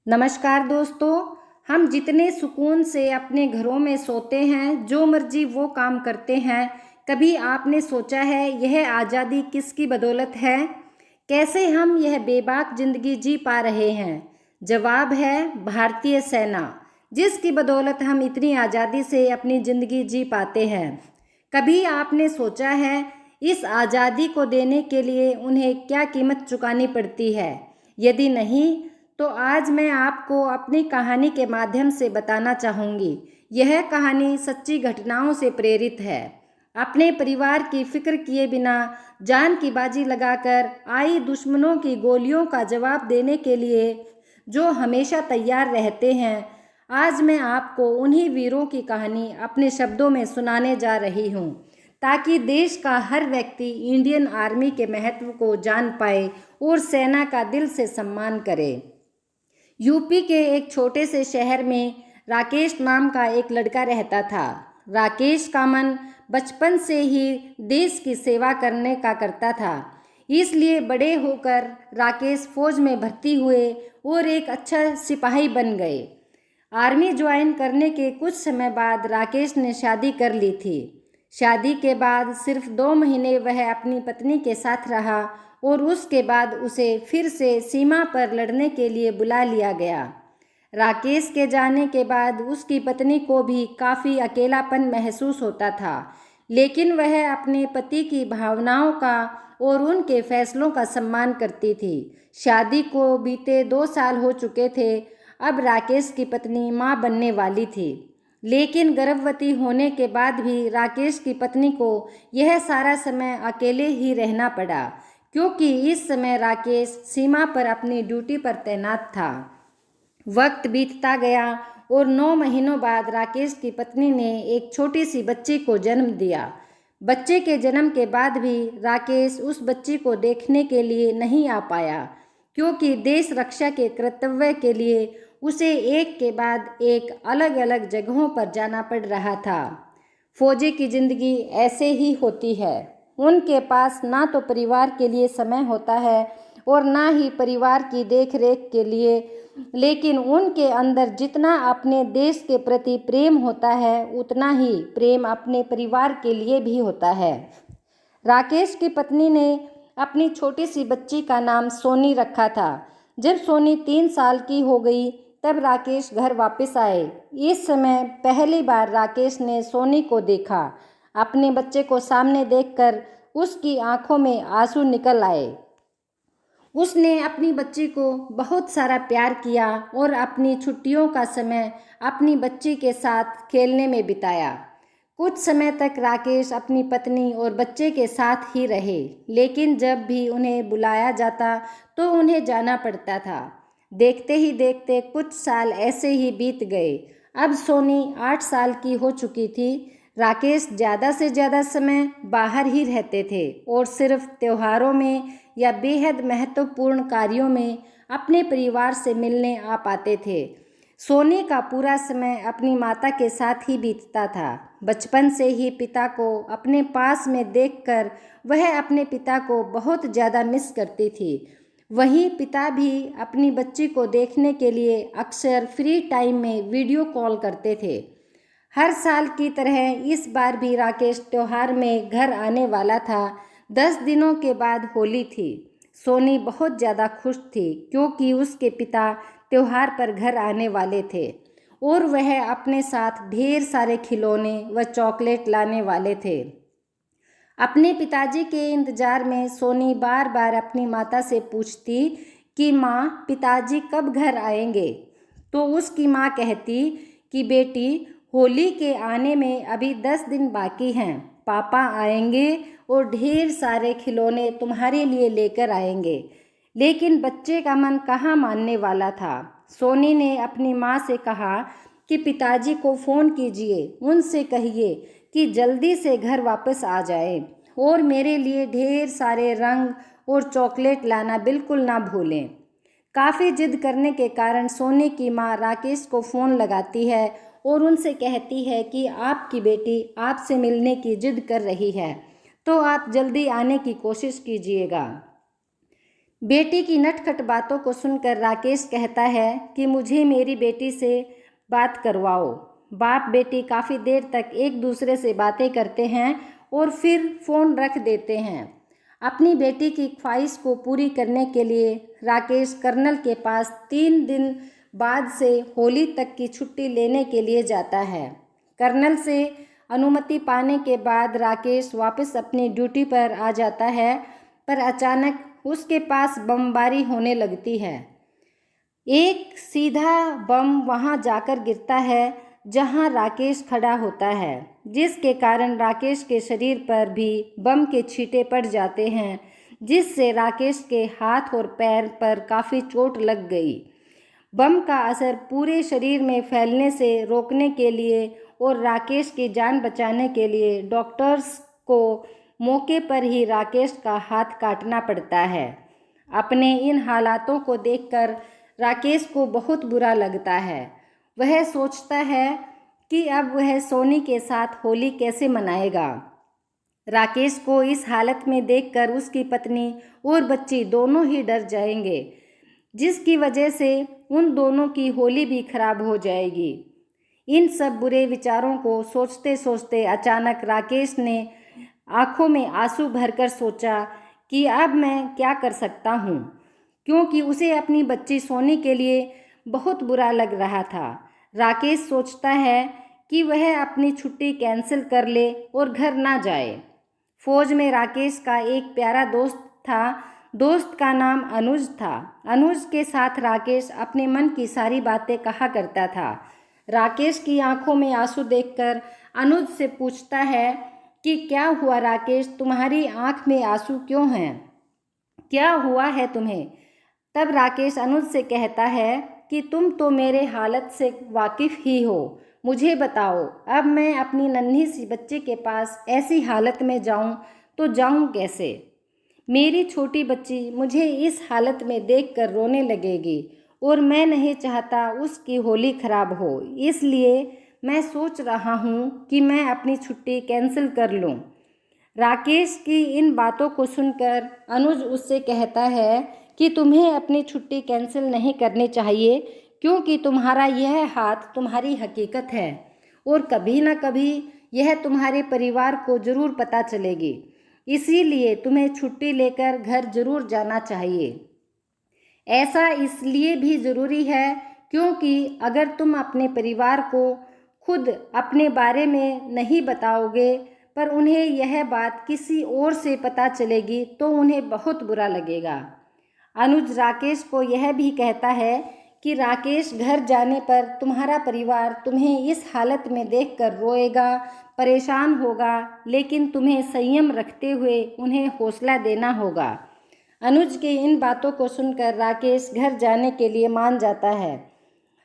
नमस्कार दोस्तों। हम जितने सुकून से अपने घरों में सोते हैं, जो मर्जी वो काम करते हैं, कभी आपने सोचा है यह आज़ादी किसकी बदौलत है? कैसे हम यह बेबाक ज़िंदगी जी पा रहे हैं? जवाब है भारतीय सेना, जिसकी बदौलत हम इतनी आज़ादी से अपनी ज़िंदगी जी पाते हैं। कभी आपने सोचा है इस आज़ादी को देने के लिए उन्हें क्या कीमत चुकानी पड़ती है? यदि नहीं, तो आज मैं आपको अपनी कहानी के माध्यम से बताना चाहूँगी। यह कहानी सच्ची घटनाओं से प्रेरित है। अपने परिवार की फिक्र किए बिना जान की बाजी लगाकर आई दुश्मनों की गोलियों का जवाब देने के लिए जो हमेशा तैयार रहते हैं, आज मैं आपको उन्हीं वीरों की कहानी अपने शब्दों में सुनाने जा रही हूँ, ताकि देश का हर व्यक्ति इंडियन आर्मी के महत्व को जान पाए और सेना का दिल से सम्मान करे। यूपी के एक छोटे से शहर में राकेश नाम का एक लड़का रहता था। राकेश का मन बचपन से ही देश की सेवा करने का करता था, इसलिए बड़े होकर राकेश फौज में भर्ती हुए और एक अच्छा सिपाही बन गए। आर्मी ज्वाइन करने के कुछ समय बाद राकेश ने शादी कर ली थी। शादी के बाद सिर्फ 2 महीने वह अपनी पत्नी के साथ रहा और उसके बाद उसे फिर से सीमा पर लड़ने के लिए बुला लिया गया। राकेश के जाने के बाद उसकी पत्नी को भी काफ़ी अकेलापन महसूस होता था, लेकिन वह अपने पति की भावनाओं का और उनके फैसलों का सम्मान करती थी। शादी को बीते 2 साल हो चुके थे। अब राकेश की पत्नी माँ बनने वाली थी, लेकिन गर्भवती होने के बाद भी राकेश की पत्नी को यह सारा समय अकेले ही रहना पड़ा, क्योंकि इस समय राकेश सीमा पर अपनी ड्यूटी पर तैनात था। वक्त बीतता गया और 9 महीनों बाद राकेश की पत्नी ने एक छोटी सी बच्ची को जन्म दिया। बच्चे के जन्म के बाद भी राकेश उस बच्ची को देखने के लिए नहीं आ पाया, क्योंकि देश रक्षा के कर्तव्य के लिए उसे एक के बाद एक अलग अलग जगहों पर जाना पड़ रहा था। फौजी की ज़िंदगी ऐसे ही होती है। उनके पास ना तो परिवार के लिए समय होता है और ना ही परिवार की देख रेख के लिए, लेकिन उनके अंदर जितना अपने देश के प्रति प्रेम होता है, उतना ही प्रेम अपने परिवार के लिए भी होता है। राकेश की पत्नी ने अपनी छोटी सी बच्ची का नाम सोनी रखा था। जब सोनी 3 साल की हो गई, तब राकेश घर वापस आए। इस समय पहली बार राकेश ने सोनी को देखा। अपने बच्चे को सामने देखकर उसकी आंखों में आंसू निकल आए। उसने अपनी बच्ची को बहुत सारा प्यार किया और अपनी छुट्टियों का समय अपनी बच्ची के साथ खेलने में बिताया। कुछ समय तक राकेश अपनी पत्नी और बच्चे के साथ ही रहे, लेकिन जब भी उन्हें बुलाया जाता तो उन्हें जाना पड़ता था। देखते ही देखते कुछ साल ऐसे ही बीत गए। अब सोनी 8 साल की हो चुकी थी। राकेश ज़्यादा से ज़्यादा समय बाहर ही रहते थे और सिर्फ त्योहारों में या बेहद महत्वपूर्ण कार्यों में अपने परिवार से मिलने आ पाते थे। सोनी का पूरा समय अपनी माता के साथ ही बीतता था। बचपन से ही पिता को अपने पास में देखकर वह अपने पिता को बहुत ज़्यादा मिस करती थी। वहीं पिता भी अपनी बच्ची को देखने के लिए अक्सर फ्री टाइम में वीडियो कॉल करते थे। हर साल की तरह इस बार भी राकेश त्योहार में घर आने वाला था। 10 दिनों के बाद होली थी। सोनी बहुत ज़्यादा खुश थी, क्योंकि उसके पिता त्योहार पर घर आने वाले थे और वह अपने साथ ढेर सारे खिलौने व चॉकलेट लाने वाले थे। अपने पिताजी के इंतज़ार में सोनी बार बार अपनी माता से पूछती कि माँ, पिताजी कब घर आएंगे? तो उसकी माँ कहती कि बेटी, होली के आने में अभी 10 दिन बाकी हैं। पापा आएंगे और ढेर सारे खिलौने तुम्हारे लिए लेकर आएंगे। लेकिन बच्चे का मन कहाँ मानने वाला था। सोनी ने अपनी माँ से कहा कि पिताजी को फ़ोन कीजिए, उनसे कहिए कि जल्दी से घर वापस आ जाए और मेरे लिए ढेर सारे रंग और चॉकलेट लाना बिल्कुल ना भूलें। काफ़ी जिद करने के कारण सोनी की माँ राकेश को फ़ोन लगाती है और उनसे कहती है कि आपकी बेटी आपसे मिलने की जिद कर रही है, तो आप जल्दी आने की कोशिश कीजिएगा। बेटी की नटखट बातों को सुनकर राकेश कहता है कि मुझे मेरी बेटी से बात करवाओ। बाप बेटी काफ़ी देर तक एक दूसरे से बातें करते हैं और फिर फ़ोन रख देते हैं। अपनी बेटी की ख्वाहिश को पूरी करने के लिए राकेश कर्नल के पास 3 दिन बाद से होली तक की छुट्टी लेने के लिए जाता है। कर्नल से अनुमति पाने के बाद राकेश वापस अपनी ड्यूटी पर आ जाता है, पर अचानक उसके पास बमबारी होने लगती है। एक सीधा बम वहां जाकर गिरता है जहां राकेश खड़ा होता है, जिसके कारण राकेश के शरीर पर भी बम के छींटे पड़ जाते हैं, जिससे राकेश के हाथ और पैर पर काफ़ी चोट लग गई। बम का असर पूरे शरीर में फैलने से रोकने के लिए और राकेश की जान बचाने के लिए डॉक्टर्स को मौके पर ही राकेश का हाथ काटना पड़ता है। अपने इन हालातों को देखकर राकेश को बहुत बुरा लगता है। वह सोचता है कि अब वह सोनी के साथ होली कैसे मनाएगा। राकेश को इस हालत में देखकर उसकी पत्नी और बच्ची दोनों ही डर जाएंगे, जिसकी वजह से उन दोनों की होली भी खराब हो जाएगी। इन सब बुरे विचारों को सोचते सोचते अचानक राकेश ने आंखों में आंसू भरकर सोचा कि अब मैं क्या कर सकता हूँ, क्योंकि उसे अपनी बच्ची सोनी के लिए बहुत बुरा लग रहा था। राकेश सोचता है कि वह अपनी छुट्टी कैंसिल कर ले और घर ना जाए। फौज में राकेश का एक प्यारा दोस्त था। दोस्त का नाम अनुज था। अनुज के साथ राकेश अपने मन की सारी बातें कहा करता था। राकेश की आंखों में आंसू देखकर अनुज से पूछता है कि क्या हुआ राकेश, तुम्हारी आंख में आंसू क्यों हैं? क्या हुआ है तुम्हें? तब राकेश अनुज से कहता है कि तुम तो मेरे हालत से वाकिफ़ ही हो, मुझे बताओ अब मैं अपनी नन्ही सी बच्चे के पास ऐसी हालत में जाऊं तो जाऊं कैसे? मेरी छोटी बच्ची मुझे इस हालत में देखकर रोने लगेगी और मैं नहीं चाहता उसकी होली खराब हो, इसलिए मैं सोच रहा हूँ कि मैं अपनी छुट्टी कैंसिल कर लूँ। राकेश की इन बातों को सुनकर अनुज उससे कहता है कि तुम्हें अपनी छुट्टी कैंसिल नहीं करनी चाहिए, क्योंकि तुम्हारा यह हाथ तुम्हारी हकीकत है और कभी ना कभी यह तुम्हारे परिवार को ज़रूर पता चलेगी। इसीलिए तुम्हें छुट्टी लेकर घर ज़रूर जाना चाहिए। ऐसा इसलिए भी ज़रूरी है क्योंकि अगर तुम अपने परिवार को खुद अपने बारे में नहीं बताओगे, पर उन्हें यह बात किसी और से पता चलेगी तो उन्हें बहुत बुरा लगेगा। अनुज राकेश को यह भी कहता है कि राकेश, घर जाने पर तुम्हारा परिवार तुम्हें इस हालत में देखकर रोएगा, परेशान होगा, लेकिन तुम्हें संयम रखते हुए उन्हें हौसला देना होगा। अनुज के इन बातों को सुनकर राकेश घर जाने के लिए मान जाता है।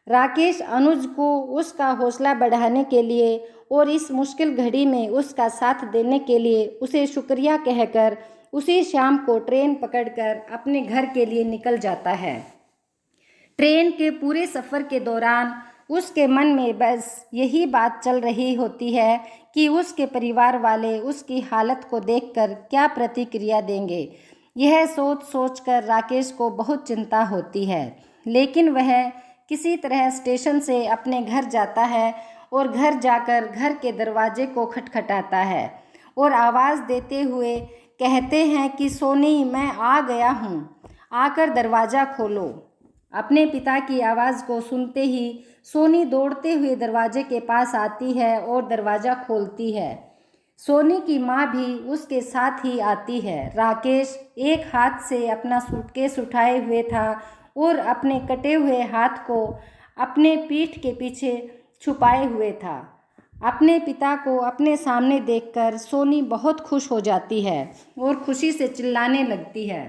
राकेश अनुज को उसका हौसला बढ़ाने के लिए और इस मुश्किल घड़ी में उसका साथ देने के लिए उसे शुक्रिया कहकर उसी शाम को ट्रेन पकड़कर अपने घर के लिए निकल जाता है। ट्रेन के पूरे सफ़र के दौरान उसके मन में बस यही बात चल रही होती है कि उसके परिवार वाले उसकी हालत को देखकर क्या प्रतिक्रिया देंगे। यह सोच सोच कर राकेश को बहुत चिंता होती है, लेकिन वह किसी तरह स्टेशन से अपने घर जाता है और घर जाकर घर के दरवाजे को खटखटाता है और आवाज़ देते हुए कहते हैं कि सोनी, मैं आ गया हूँ, आकर दरवाज़ा खोलो। अपने पिता की आवाज़ को सुनते ही सोनी दौड़ते हुए दरवाजे के पास आती है और दरवाज़ा खोलती है। सोनी की माँ भी उसके साथ ही आती है। राकेश एक हाथ से अपना सूटकेस उठाए हुए था और अपने कटे हुए हाथ को अपने पीठ के पीछे छुपाए हुए था। अपने पिता को अपने सामने देखकर सोनी बहुत खुश हो जाती है और खुशी से चिल्लाने लगती है।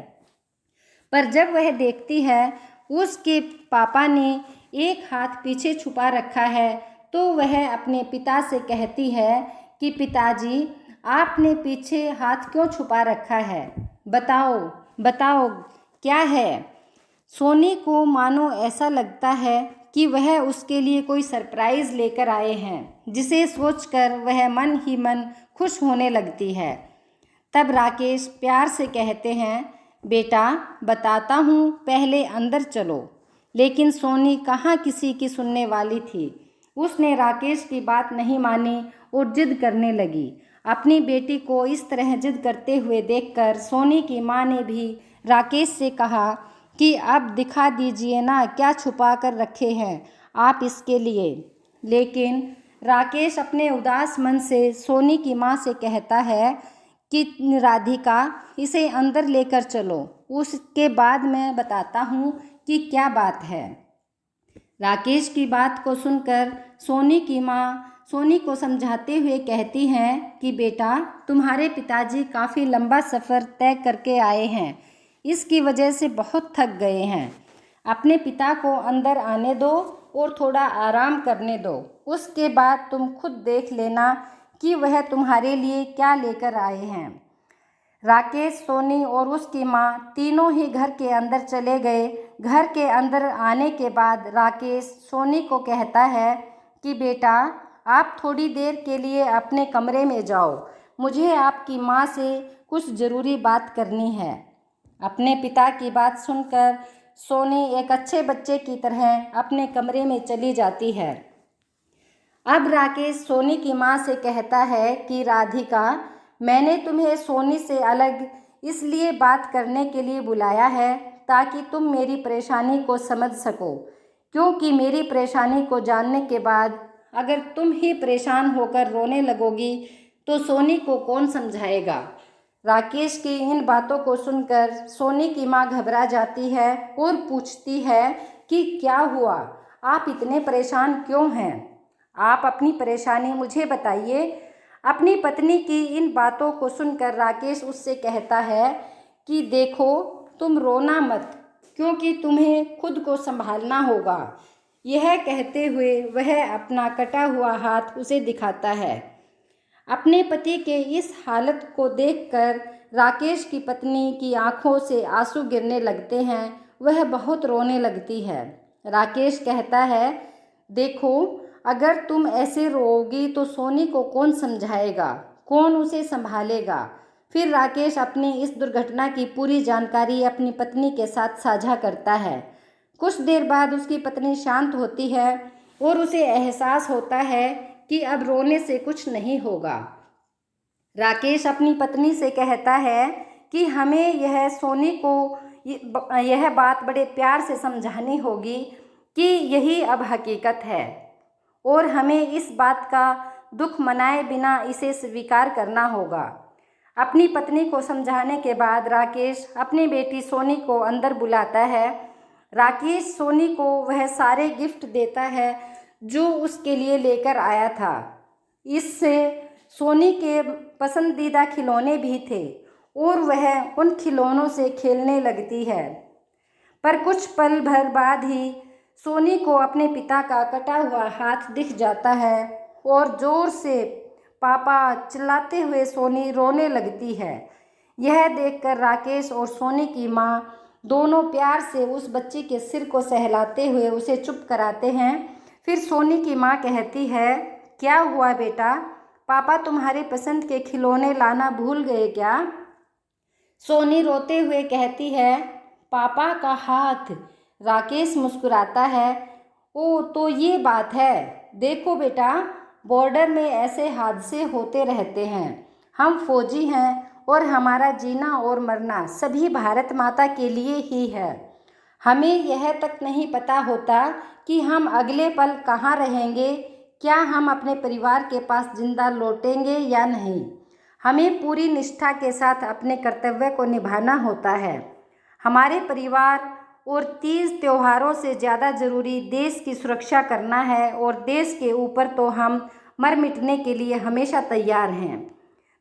पर जब वह देखती है उसके पापा ने एक हाथ पीछे छुपा रखा है, तो वह अपने पिता से कहती है कि पिताजी, आपने पीछे हाथ क्यों छुपा रखा है? बताओ बताओ क्या है? सोनी को मानो ऐसा लगता है कि वह उसके लिए कोई सरप्राइज़ लेकर आए हैं, जिसे सोचकर वह मन ही मन खुश होने लगती है। तब राकेश प्यार से कहते हैं बेटा बताता हूँ, पहले अंदर चलो। लेकिन सोनी कहाँ किसी की सुनने वाली थी। उसने राकेश की बात नहीं मानी और जिद करने लगी। अपनी बेटी को इस तरह जिद करते हुए देखकर सोनी की माँ ने भी राकेश से कहा कि अब दिखा दीजिए ना, क्या छुपा कर रखे हैं आप इसके लिए। लेकिन राकेश अपने उदास मन से सोनी की माँ से कहता है कि राधिका, इसे अंदर लेकर चलो, उसके बाद मैं बताता हूँ कि क्या बात है। राकेश की बात को सुनकर सोनी की माँ सोनी को समझाते हुए कहती हैं कि बेटा, तुम्हारे पिताजी काफ़ी लंबा सफ़र तय करके आए हैं, इसकी वजह से बहुत थक गए हैं। अपने पिता को अंदर आने दो और थोड़ा आराम करने दो, उसके बाद तुम खुद देख लेना कि वह तुम्हारे लिए क्या लेकर आए हैं। राकेश, सोनी और उसकी माँ तीनों ही घर के अंदर चले गए। घर के अंदर आने के बाद राकेश सोनी को कहता है कि बेटा, आप थोड़ी देर के लिए अपने कमरे में जाओ, मुझे आपकी माँ से कुछ ज़रूरी बात करनी है। अपने पिता की बात सुनकर सोनी एक अच्छे बच्चे की तरह अपने कमरे में चली जाती है। अब राकेश सोनी की माँ से कहता है कि राधिका, मैंने तुम्हें सोनी से अलग इसलिए बात करने के लिए बुलाया है ताकि तुम मेरी परेशानी को समझ सको, क्योंकि मेरी परेशानी को जानने के बाद अगर तुम ही परेशान होकर रोने लगोगी तो सोनी को कौन समझाएगा। राकेश की इन बातों को सुनकर सोनी की माँ घबरा जाती है और पूछती है कि क्या हुआ, आप इतने परेशान क्यों हैं, आप अपनी परेशानी मुझे बताइए। अपनी पत्नी की इन बातों को सुनकर राकेश उससे कहता है कि देखो, तुम रोना मत, क्योंकि तुम्हें खुद को संभालना होगा। यह कहते हुए वह अपना कटा हुआ हाथ उसे दिखाता है। अपने पति के इस हालत को देखकर राकेश की पत्नी की आंखों से आंसू गिरने लगते हैं। वह बहुत रोने लगती है। राकेश कहता है, देखो, अगर तुम ऐसे रोओगी तो सोनी को कौन समझाएगा, कौन उसे संभालेगा। फिर राकेश अपनी इस दुर्घटना की पूरी जानकारी अपनी पत्नी के साथ साझा करता है। कुछ देर बाद उसकी पत्नी शांत होती है और उसे एहसास होता है कि अब रोने से कुछ नहीं होगा। राकेश अपनी पत्नी से कहता है कि हमें यह सोनी को यह बात बड़े प्यार से समझानी होगी कि यही अब हकीकत है और हमें इस बात का दुख मनाए बिना इसे स्वीकार करना होगा। अपनी पत्नी को समझाने के बाद राकेश अपनी बेटी सोनी को अंदर बुलाता है। राकेश सोनी को वह सारे गिफ्ट देता है जो उसके लिए लेकर आया था। इससे सोनी के पसंदीदा खिलौने भी थे और वह उन खिलौनों से खेलने लगती है। पर कुछ पल भर बाद ही सोनी को अपने पिता का कटा हुआ हाथ दिख जाता है और ज़ोर से पापा चिल्लाते हुए सोनी रोने लगती है। यह देखकर राकेश और सोनी की माँ दोनों प्यार से उस बच्ची के सिर को सहलाते हुए उसे चुप कराते हैं। फिर सोनी की माँ कहती है, क्या हुआ बेटा, पापा तुम्हारे पसंद के खिलौने लाना भूल गए क्या। सोनी रोते हुए कहती है, पापा का हाथ। राकेश मुस्कुराता है, ओ तो ये बात है। देखो बेटा, बॉर्डर में ऐसे हादसे होते रहते हैं। हम फौजी हैं और हमारा जीना और मरना सभी भारत माता के लिए ही है। हमें यह तक नहीं पता होता कि हम अगले पल कहाँ रहेंगे, क्या हम अपने परिवार के पास जिंदा लौटेंगे या नहीं। हमें पूरी निष्ठा के साथ अपने कर्तव्य को निभाना होता है। हमारे परिवार और तीज त्योहारों से ज़्यादा ज़रूरी देश की सुरक्षा करना है और देश के ऊपर तो हम मर मिटने के लिए हमेशा तैयार हैं।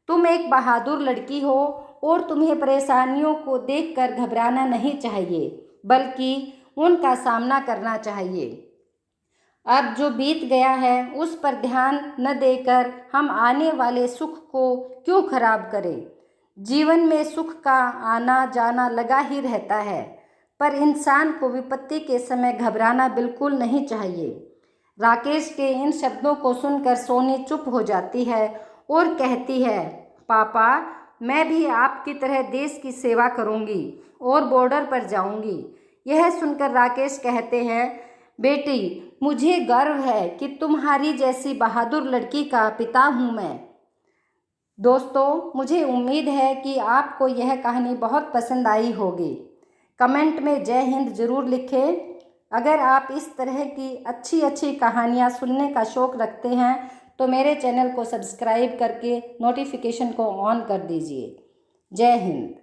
तुम एक बहादुर लड़की हो और तुम्हें परेशानियों को देखकर घबराना नहीं चाहिए, बल्कि उनका सामना करना चाहिए। अब जो बीत गया है उस पर ध्यान न देकर हम आने वाले सुख को क्यों खराब करें। जीवन में सुख का आना जाना लगा ही रहता है, पर इंसान को विपत्ति के समय घबराना बिल्कुल नहीं चाहिए। राकेश के इन शब्दों को सुनकर सोनी चुप हो जाती है और कहती है, पापा, मैं भी आपकी तरह देश की सेवा करूंगी और बॉर्डर पर जाऊंगी। यह सुनकर राकेश कहते हैं, बेटी, मुझे गर्व है कि तुम्हारी जैसी बहादुर लड़की का पिता हूँ मैं। दोस्तों, मुझे उम्मीद है कि आपको यह कहानी बहुत पसंद आई होगी। कमेंट में जय हिंद ज़रूर लिखें। अगर आप इस तरह की अच्छी अच्छी कहानियाँ सुनने का शौक़ रखते हैं तो मेरे चैनल को सब्सक्राइब करके नोटिफिकेशन को ऑन कर दीजिए। जय हिंद।